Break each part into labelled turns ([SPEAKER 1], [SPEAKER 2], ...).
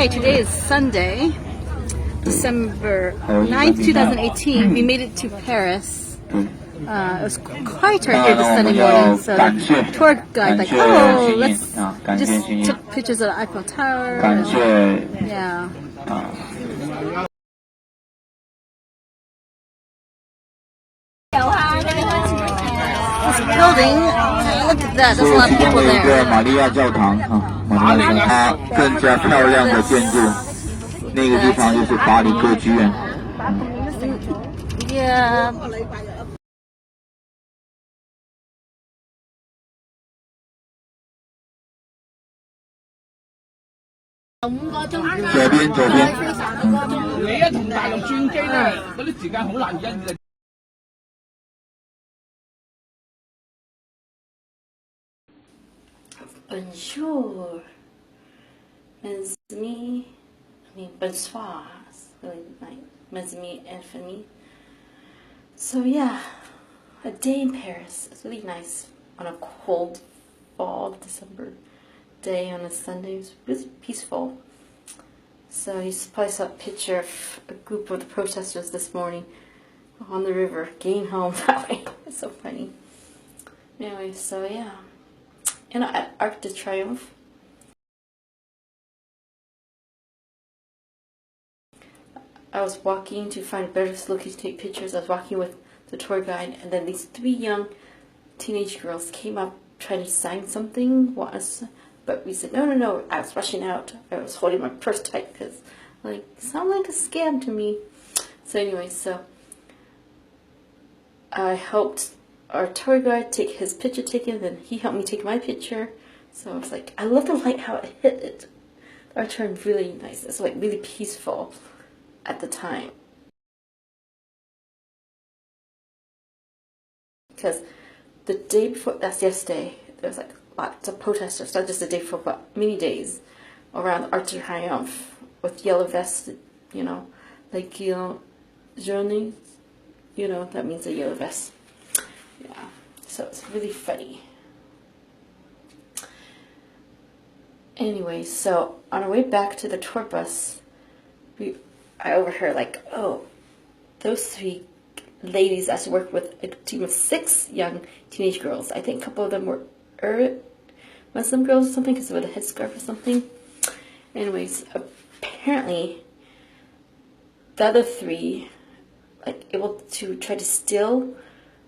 [SPEAKER 1] Okay, today is Sunday, December 9th, 2018. We made it to Paris. It was quieter here this Sunday morning, so the tour guide like, oh, let's just took pictures of the Eiffel Tower. Yeah. This building, look at that, there's a lot of people there.
[SPEAKER 2] 玛利亚教堂啊，玛利亚教堂更加漂亮的建筑，那个地方就是巴黎歌剧院。
[SPEAKER 1] Yeah. Bonjour, mes amis. Bonsoir. Mes amis infinis. So yeah, a day in Paris. It's really nice on a cold fall December day on a Sunday. It was really peaceful. So you probably saw a picture of a group of the protesters this morning on the river, getting home that way. It's so funny. Anyway, so yeah. And at Arc de Triomphe, I was walking to find a better location to take pictures. I was walking with the tour guide, and then these three young teenage girls came up trying to sign something, but we said, no. I was rushing out. I was holding my purse tight because, like, it sounded like a scam to me. So anyway, so I helped our tour guide take his picture taken, then he helped me take my picture. So I was like, I love the light, how it hit it. Our turn really nice. It's like really peaceful at the time. Because the day before, that's yesterday, there was like lots of protesters, not just the day before, but many days around Arc de Triomphe with yellow vests, you know, like, you know, jaune, you know, that means a yellow vest. Yeah, so it's really funny. Anyway, so on our way back to the tour bus, I overheard like, oh, those three ladies actually worked with a team of 6 young teenage girls. I think a couple of them were Muslim girls or something because of a headscarf or something. Anyways, apparently the other 3 like able to try to steal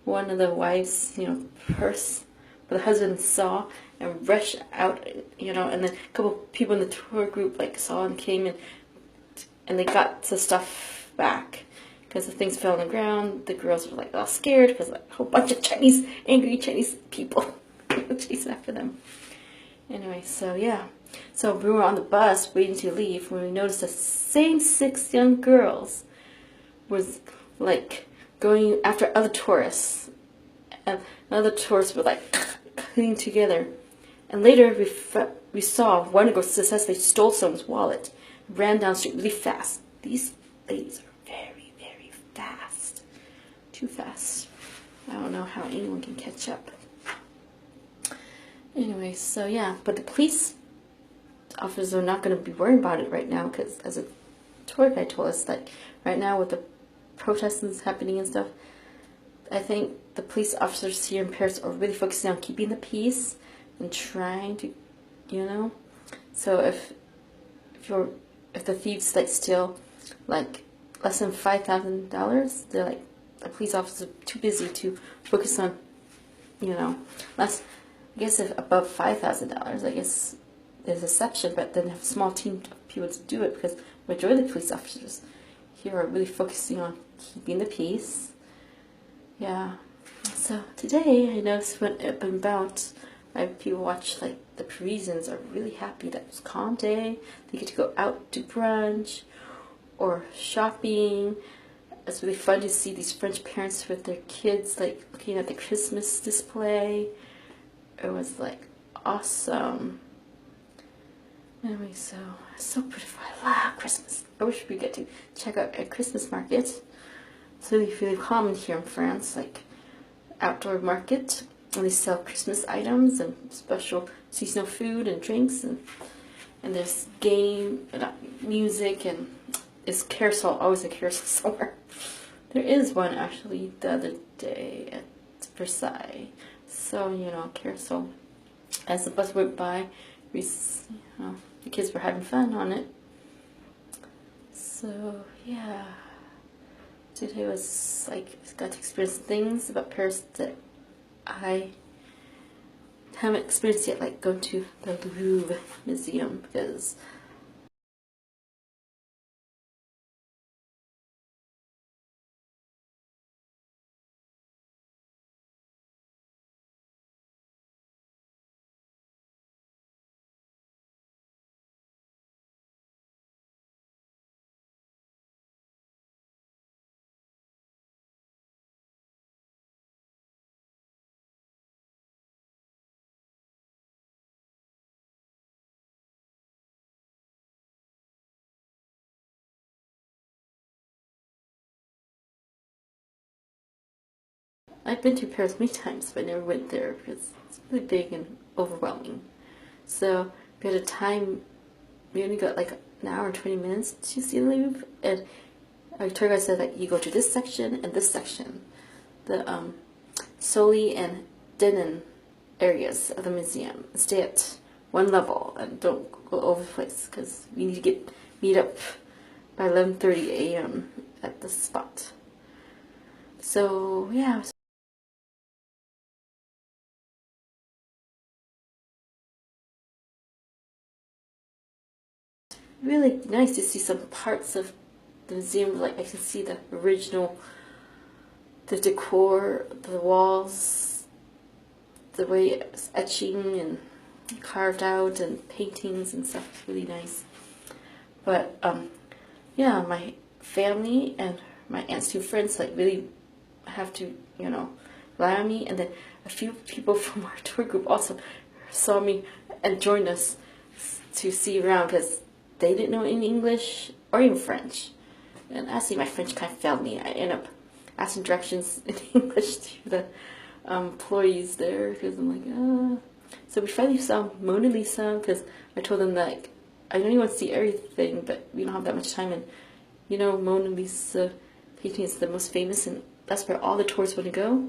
[SPEAKER 1] one of the wives, you know, purse, but the husband saw and rushed out, you know, and then a couple people in the tour group like saw and came and they got the stuff back because the things fell on the ground. The girls were like all scared because like a whole bunch of angry Chinese people chasing after them. Anyway, so yeah, so we were on the bus waiting to leave when we noticed the same 6 young girls was like going after other tourists, and other tourists were like clinging together. And later we saw one girl successfully stole someone's wallet, ran down the street really fast. These ladies are very, very fast. Too fast. I don't know how anyone can catch up. Anyway, so yeah, but the police officers are not going to be worried about it right now because, as a tour guide told us, that right now with the protests happening and stuff, I think the police officers here in Paris are really focusing on keeping the peace and trying to, you know. So if the thieves like steal like less than $5,000, they're like, the police officers are too busy to focus on, you know, less. I guess if above $5,000, I guess there's an exception, but then have a small team of people to do it because majority of the police officers here are really focusing on keeping the peace. Yeah. So today I noticed when up and about, people watch, like, the Parisians are really happy that it's a calm day. They get to go out to brunch or shopping. It's really fun to see these French parents with their kids, like, looking at the Christmas display. It was, like, awesome. Anyway, so beautiful. I love Christmas. I wish we get to check out a Christmas market. It's really common here in France, like outdoor market, and they sell Christmas items and special seasonal food and drinks, and and there's game, music, and it's carousel, always a carousel somewhere. There is one actually the other day at Versailles. So, carousel. As the bus went by, the kids were having fun on it. So, yeah. Today was got to experience things about Paris that I haven't experienced yet, like going to the Louvre Museum, because I've been to Paris many times, but I never went there because it's really big and overwhelming. So we had a time, we only got like an hour and 20 minutes to see the Louvre, and our tour guide said that you go to this section and this section, the Sully and Denon areas of the museum. Stay at one level and don't go over the place because we need to meet up by 11:30 a.m. at the spot. So yeah. Really nice to see some parts of the museum. Like I can see the original, the decor, the walls, the way it's etching and carved out, and paintings and stuff. It's really nice. But yeah, my family and my aunt's two friends really have to rely on me, and then a few people from our tour group also saw me and joined us to see around because they didn't know any English or even French. And actually my French kind of failed me. I ended up asking directions in English to the employees there because I'm like, So we finally saw Mona Lisa because I told them that I know you want to see everything, but we don't have that much time. And Mona Lisa painting is the most famous, and that's where all the tourists want to go.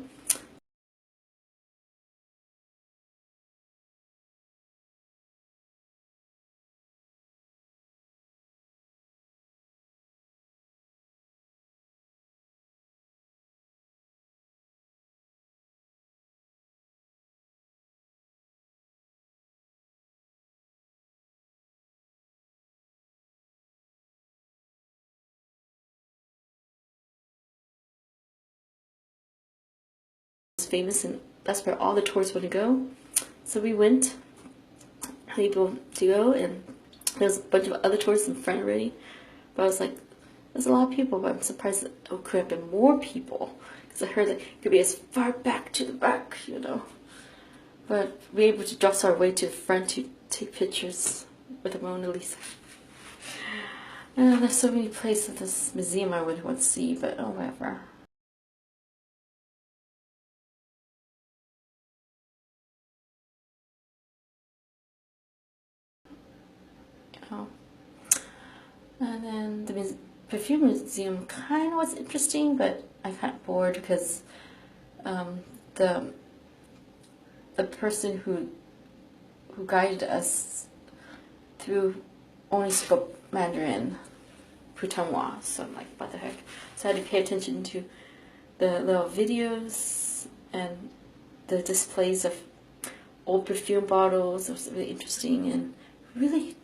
[SPEAKER 1] Famous, and that's where all the tourists want to go. So we went, able to go, and there's a bunch of other tourists in front already. But I was like, there's a lot of people, but I'm surprised that there could have been more people because I heard that it could be as far back to the back, But we were able to dress our way to the front to take pictures with the Mona Lisa. There's so many places at this museum I would want to see, but oh, whatever. And then the perfume museum kind of was interesting, but I got bored because the person who guided us through only spoke Mandarin, Putonghua, so I'm like, what the heck? So I had to pay attention to the little videos and the displays of old perfume bottles. It was really interesting and really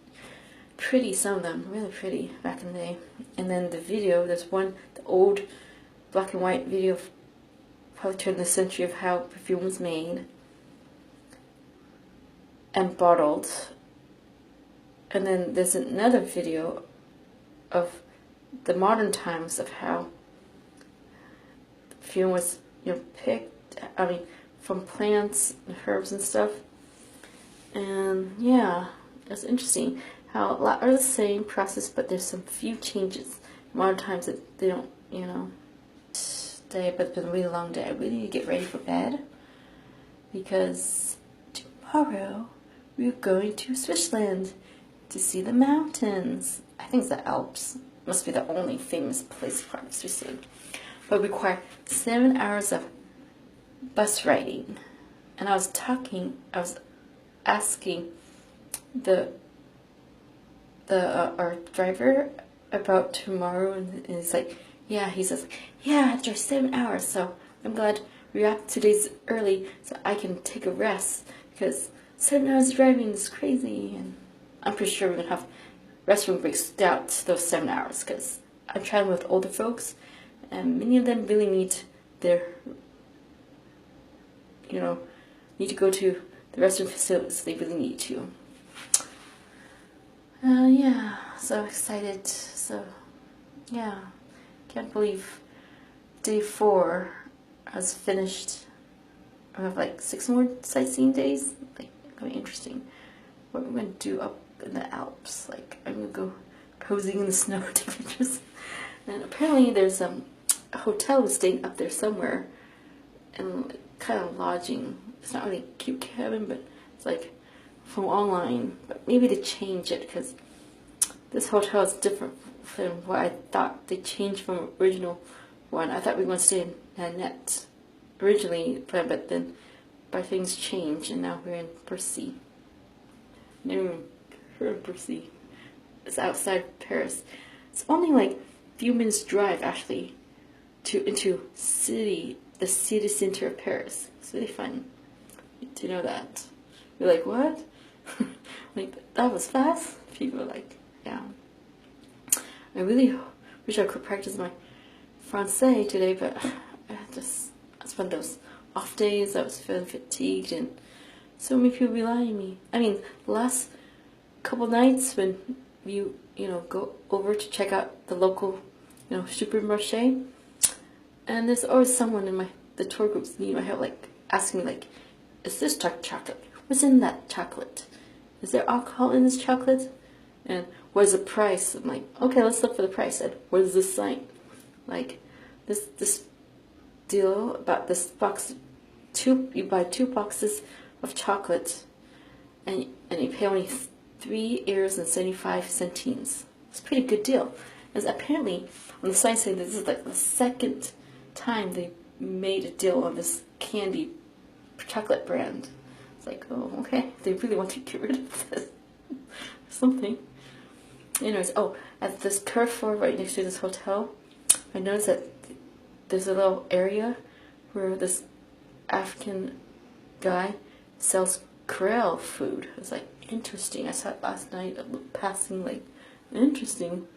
[SPEAKER 1] pretty, some of them really pretty back in the day. And then the video, there's the old black and white video of probably turn of the century of how perfume was made and bottled. And then there's another video of the modern times of how perfume was picked, from plants and herbs and stuff. And yeah, it's interesting how a lot are the same process, but there's some few changes. Modern times that they don't, Today, but it's been a really long day. I really need to get ready for bed because tomorrow we're going to Switzerland to see the mountains. I think it's the Alps. Must be the only famous place for us to see. But we require 7 hours of bus riding. And I was asking our driver about tomorrow, and he's like, yeah, he says, yeah, after 7 hours, so I'm glad we're up today's early so I can take a rest, because 7 hours driving is crazy, and I'm pretty sure we're gonna have restroom breaks throughout those 7 hours, because I'm traveling with older folks, and many of them really need their, need to go to the restroom facilities. They really need to. Yeah, so excited. So, yeah, can't believe day 4 I was finished. I have like 6 more sightseeing days. Like, gonna be interesting. What we're gonna do up in the Alps? Like, I'm gonna go posing in the snow, take pictures. And apparently, there's a hotel staying up there somewhere, and kind of lodging. It's not really a cute cabin, but it's like from online. But maybe they change it, because this hotel is different from what I thought. They changed from original one. I thought we were going to stay in Nanette originally, but then things changed, and now we're in Bercy. Never heard of Bercy. It's outside Paris. It's only like a few minutes drive actually into the city center of Paris. It's really fun to know that. You're like, what? Like, that was fast? People are like, yeah. I really wish I could practice my Francais today, but I spent those off days. I was feeling fatigued, and so many people rely on me. I mean, the last couple nights when you go over to check out the local supermarché, and there's always someone in the tour groups I have like asking me like, is this chocolate? What's in that chocolate? Is there alcohol in this chocolate? And what is the price? I'm like, okay, let's look for the price. And what is this sign? Like, this deal about this box, you buy 2 boxes of chocolate, and you pay only 3 euros and 75 centimes. It's a pretty good deal. Because apparently, on the site saying this is like the 2nd time they made a deal on this candy chocolate brand. It's like, oh, okay, they really want to get rid of this. Something. Anyways, at this Carrefour right next to this hotel, I noticed that there's a little area where this African guy sells Creole food. It's like interesting. I saw it last night passing, like, interesting.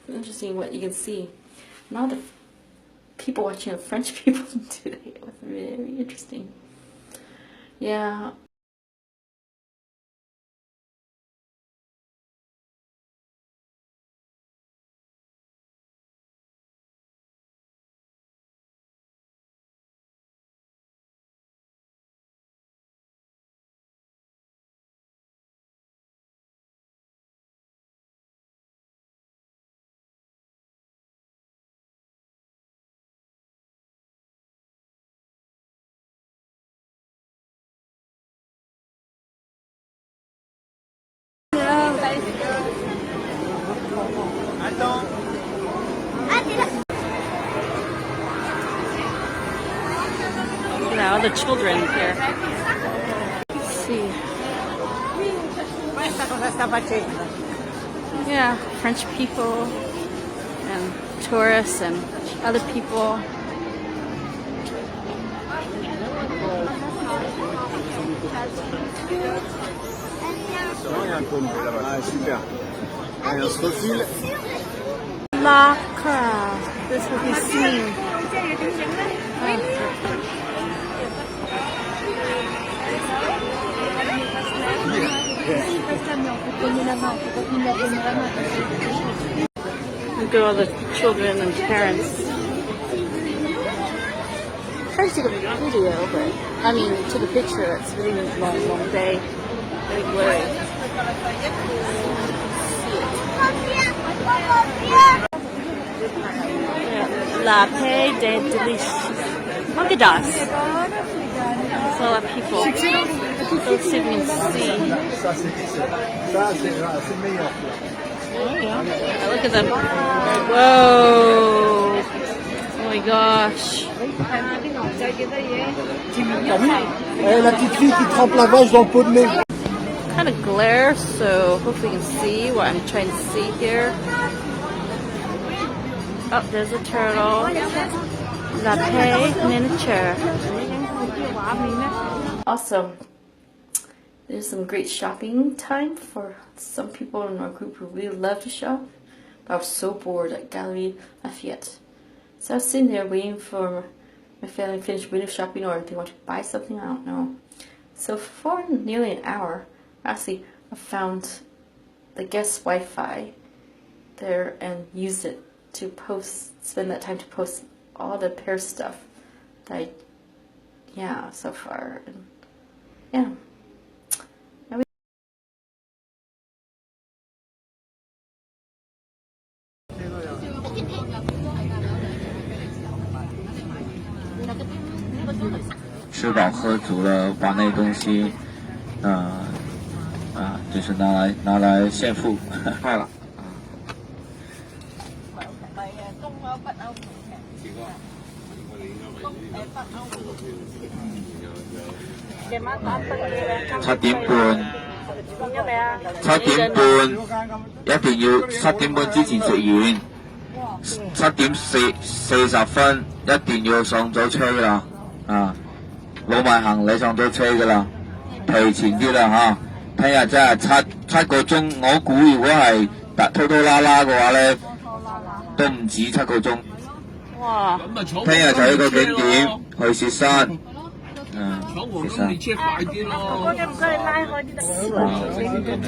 [SPEAKER 1] Interesting what you can see. Not the people watching French people today. It was very interesting. Yeah. Look at all the children here. Let's see. Yeah, French people and tourists and other people. Lacra. This will be seen. Look at all the children and parents. I tried to take a video, but took a picture. It's really long day. Very blurry. La Paix des Delicious. Mogadas. So a lot of people. Let's see if we can see. Oh, yeah. Look at them. Whoa. Oh my gosh.
[SPEAKER 3] La petite fille qui trempe la vache dans le pot de lait.
[SPEAKER 1] Kind of glare, so hopefully you can see what I'm trying to see here. Oh, there's a turtle. Latte miniature. Also, there's some great shopping time for some people in our group who really love to shop. But I was so bored at Galerie Lafayette. So I was sitting there waiting for my family to finish window shopping, or if they want to buy something, I don't know. So for nearly an hour, actually, I found the guest Wi-Fi there and used it to spend that time to post all the pair stuff that so far. And, yeah.
[SPEAKER 2] 吃饱喝足了，把那东西，就是拿来献富，快了。7點半，一定要7點半之前食完，7點40一定要上咗車啦，攞埋行李上咗車噶啦，提前啲啦嚇。聽日真係七個鐘，我估如果係拖拖拉拉嘅話咧，都唔止7個鐘。哇！聽日就一個景點去雪山。雪山。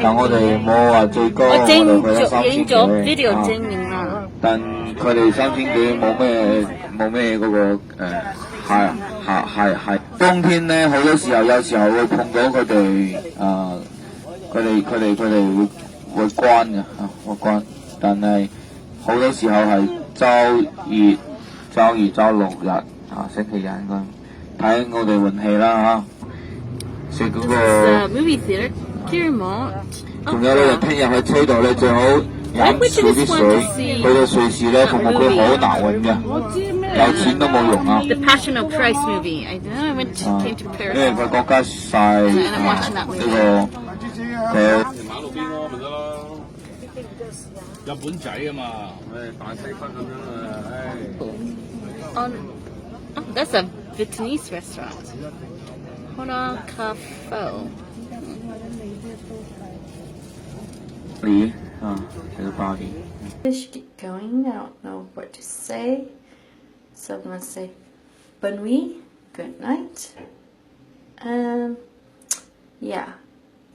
[SPEAKER 2] 但我哋冇話最高，我哋去咗3000幾。video 證明啦。但佢哋3000幾冇咩嗰個係冬天咧，好多時候有時候會碰到佢哋佢哋會關嘅會關，但係好多時候係周6日星期日應該睇我哋運氣啦食嗰個。
[SPEAKER 1] movie theater，
[SPEAKER 2] 仲有咧，聽日去車度咧最好飲少啲水，去到瑞士咧服務區好難揾嘅，有錢都冇用啊。
[SPEAKER 1] The Passion of Christ movie. I know I came to Paris.
[SPEAKER 2] 因為佢國家晒呢個佢。馬路邊咯咪得咯，日本仔啊嘛，大西北咁樣啊，Oh,
[SPEAKER 1] that's a Vietnamese restaurant. Hona Cafe.
[SPEAKER 2] 這個巴黎。
[SPEAKER 1] I should get going. I don't know what to say. So I'm going to say bonne nuit, good night. Yeah,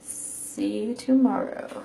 [SPEAKER 1] see you tomorrow.